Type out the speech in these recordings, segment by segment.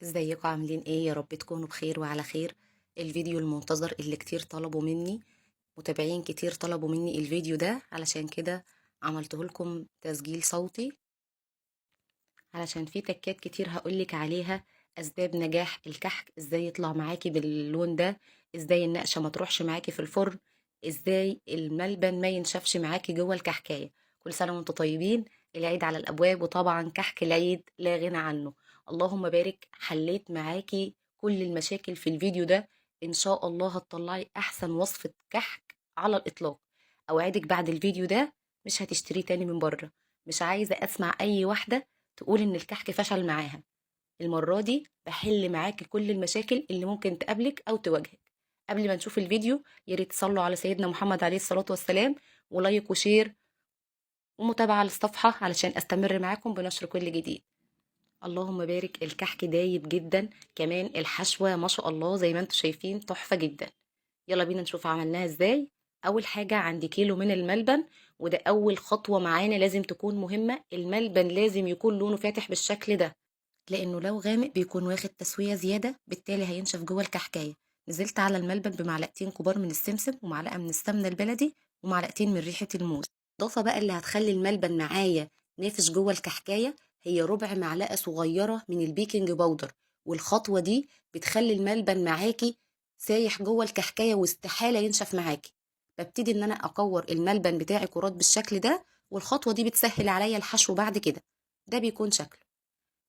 ازيكم عاملين ايه؟ يا رب تكونوا بخير وعلى خير. الفيديو المنتظر اللي كتير طلبوا مني، متابعين كتير طلبوا مني الفيديو ده، علشان كده عملته لكم تسجيل صوتي، علشان في تكات كتير هقولك عليها. اسباب نجاح الكحك، ازاي يطلع معاكي باللون ده، ازاي النقشة ما تروحش معاكي في الفرن، ازاي الملبن ما ينشفش معاكي جوه الكحكاية. كل سنة وانتم طيبين، العيد على الابواب، وطبعا كحك العيد لا غنى عنه. اللهم بارك، حليت معاكي كل المشاكل في الفيديو ده. ان شاء الله هتطلعي احسن وصفة كحك على الاطلاق. اوعدك بعد الفيديو ده مش هتشتريه تاني من بره. مش عايزة اسمع اي واحدة تقول ان الكحك فشل معاها. المرة دي بحل معاكي كل المشاكل اللي ممكن تقابلك او تواجهك. قبل ما نشوف الفيديو، يا ريت تصلوا على سيدنا محمد عليه الصلاة والسلام، ولايك وشير ومتابعة للصفحة علشان استمر معاكم بنشر كل جديد. اللهم بارك، الكحك دايب جدا، كمان الحشوة ما شاء الله زي ما انتم شايفين تحفة جدا. يلا بينا نشوف عملناها ازاي. اول حاجة عندي كيلو من الملبن، وده اول خطوة معانا لازم تكون مهمة. الملبن لازم يكون لونه فاتح بالشكل ده، لانه لو غامق بيكون واخد تسوية زيادة، بالتالي هينشف جوه الكحكاية. نزلت على الملبن بمعلقتين كبار من السمسم، ومعلقة من السمنة البلدي، ومعلقتين من ريحة الموز. الاضافة بقى اللي هتخلي الملبن معايا نافش جوه الكحكاية هي ربع معلقة صغيرة من البيكنج باودر. والخطوة دي بتخلي الملبن معاكي سايح جوه الكحكاية واستحالة ينشف معاكي. ببتدي ان انا اكور الملبن بتاعي كرات بالشكل ده، والخطوة دي بتسهل عليا الحشو بعد كده. ده بيكون شكله.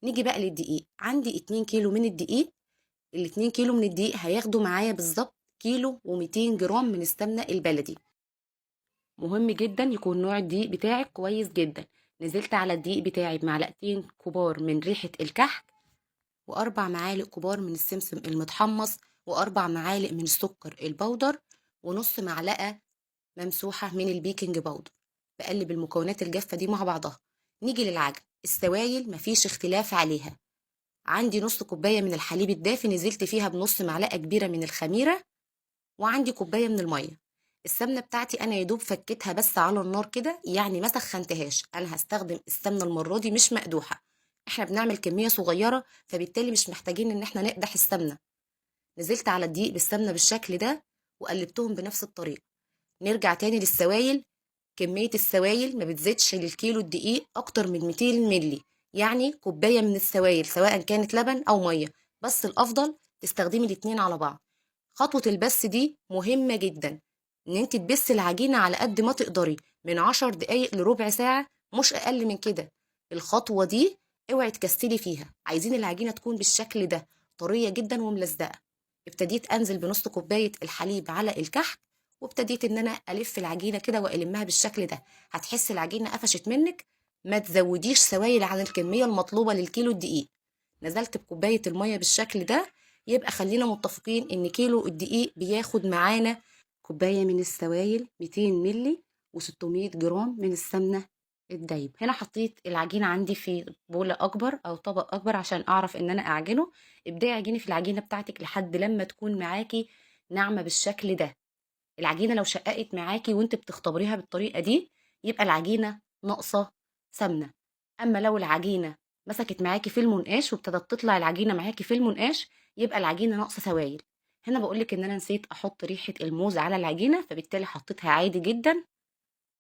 نيجي بقى للدقيق. عندي 2 كيلو من الدقيق. ال2 كيلو من الدقيق هياخدوا معايا بالظبط كيلو و200 جرام من السمنة البلدي. مهم جدا يكون نوع الدقيق بتاعك كويس جدا. نزلت على الدقيق بتاعي بمعلقتين كبار من ريحة الكحك، واربع معالق كبار من السمسم المتحمص، واربع معالق من السكر البودر، ونص معلقة ممسوحة من البيكنج باودر. بقلب المكونات الجافة دي مع بعضها. نيجي للعجن. السوائل مفيش اختلاف عليها. عندي نص كوباية من الحليب الدافي نزلت فيها بنص معلقة كبيرة من الخميرة، وعندي كوباية من المية. السمنة بتاعتي انا يدوب فكيتها بس على النار كده، يعني ما سخنتهاش. انا هستخدم السمنة المرة دي مش مقدوحة، احنا بنعمل كمية صغيرة فبالتالي مش محتاجين ان احنا نقدح السمنة. نزلت على الدقيق بالسمنة بالشكل ده، وقلبتهم بنفس الطريقة. نرجع تاني للسوائل. كمية السوائل ما بتزيدش للكيلو الدقيق أكتر من 200 ملي، يعني كوباية من السوائل سواء كانت لبن أو مية، بس الأفضل تستخدمي الاتنين على بعض. خطوة البس دي مهمة جدا، إن انت تبسي العجينة على قد ما تقدري، من 10 دقايق لربع ساعة، مش أقل من كده. الخطوة دي اوعي تكسلي فيها. عايزين العجينة تكون بالشكل ده، طرية جدا وملزقة. ابتديت أنزل بنص كوباية الحليب على الكحك، وابتديت ان انا الف العجينه كده والمها بالشكل ده. هتحس العجينه قفشت منك. ما تزوديش سوائل عن الكميه المطلوبه للكيلو الدقيق. نزلت بكوبايه الميه بالشكل ده. يبقى خلينا متفقين ان كيلو الدقيق بياخد معانا كوبايه من السوائل 200 ملي و600 جرام من السمنه الدايب. هنا حطيت العجينه عندي في بوله اكبر او طبق اكبر عشان اعرف ان انا اعجنه. ابداي اعجني في العجينه بتاعتك لحد لما تكون معاكي ناعمه بالشكل ده. العجينة لو شققت معاكي وانت بتختبريها بالطريقة دي، يبقى العجينة ناقصة سمنة. اما لو العجينة مسكت معاكي في المنقاش وابتدت تطلع العجينة معاكي في المنقاش، يبقى العجينة ناقصة سوائل. هنا بقولك ان انا نسيت احط ريحة الموز على العجينة، فبالتالي حطيتها عادي جدا.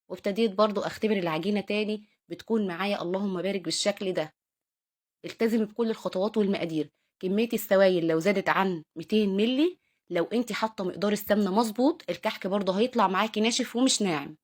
وابتديت برضو اختبر العجينة تاني، بتكون معايا اللهم بارك بالشكل ده. التزمي بكل الخطوات والمقادير. كمية السوائل لو زادت عن 200 ملي، لو انت حاطه مقدار السمنه مظبوط، الكحك برضه هيطلع معاكي ناشف ومش ناعم.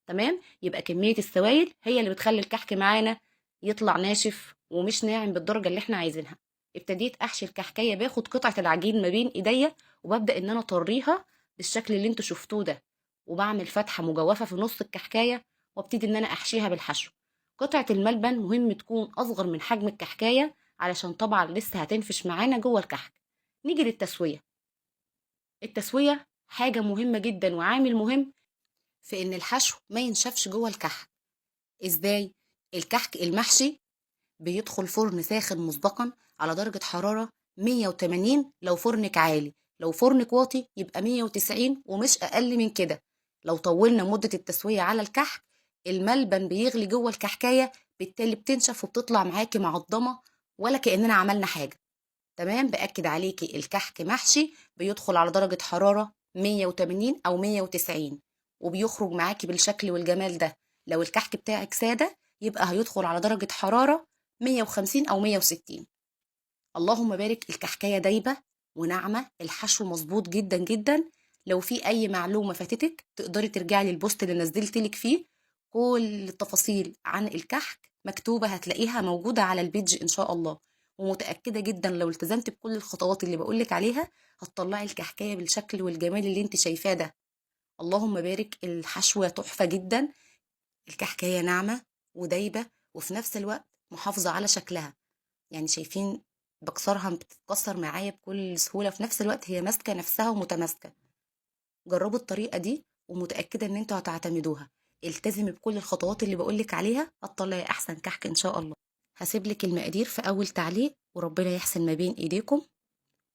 تمام، يبقى كميه السوائل هي اللي بتخلي الكحك معانا يطلع ناشف ومش ناعم بالدرجه اللي احنا عايزينها. ابتديت احشي الكحكايه، باخد قطعه العجين ما بين ايديا، وببدا ان انا اطريها بالشكل اللي انتوا شفتوه ده، وبعمل فتحه مجوفه في نص الكحكايه، وابتدي ان انا احشيها بالحشو. قطعه الملبن مهم تكون اصغر من حجم الكحكايه، علشان طبعا لسه هتنفش معانا جوه الكحك. نيجي للتسويه. التسويه حاجه مهمه جدا وعامل مهم في ان الحشو ما ينشفش جوه الكحك. ازاي؟ الكحك المحشي بيدخل فرن ساخن مسبقا على درجة حرارة 180 لو فرنك عالي، لو فرنك واطي يبقى 190 ومش أقل من كده. لو طولنا مدة التسوية على الكحك، الملبن بيغلي جوه الكحكاية، بالتالي بتنشف وبتطلع معاكي معضمة، ولا كأننا عملنا حاجة. تمام. باكد عليكي الكحك محشي بيدخل على درجه حراره 180 او 190 وبيخرج معاكي بالشكل والجمال ده. لو الكحك بتاعك ساده يبقى هيدخل على درجه حراره 150 او 160. اللهم بارك، الكحكايه دايبه وناعمه، الحشو مظبوط جدا جدا. لو في اي معلومه فاتتك تقدري ترجعي للبوست اللي نزلتلك فيه، كل التفاصيل عن الكحك مكتوبه هتلاقيها موجوده على البيج ان شاء الله. ومتاكده جدا لو التزمت بكل الخطوات اللي بقولك عليها هتطلعي الكحكايه بالشكل والجمال اللي انت شايفاه ده. اللهم بارك، الحشوه تحفه جدا، الكحكايه ناعمه ودايبه وفي نفس الوقت محافظه على شكلها. يعني شايفين بكسرها بتتكسر معايا بكل سهولة، في نفس الوقت هي ماسكة نفسها ومتماسكة. جربوا الطريقة دي ومتأكدة ان انتوا هتعتمدوها. التزمي بكل الخطوات اللي بقولك عليها هتطلعي احسن كحك ان شاء الله. هسيبلك المقادير في اول تعليق، وربنا يحسن ما بين ايديكم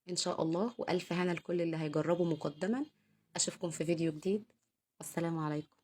ان شاء الله. والف هنا لكل اللي هيجربوا مقدما. اشوفكم في فيديو جديد. السلام عليكم.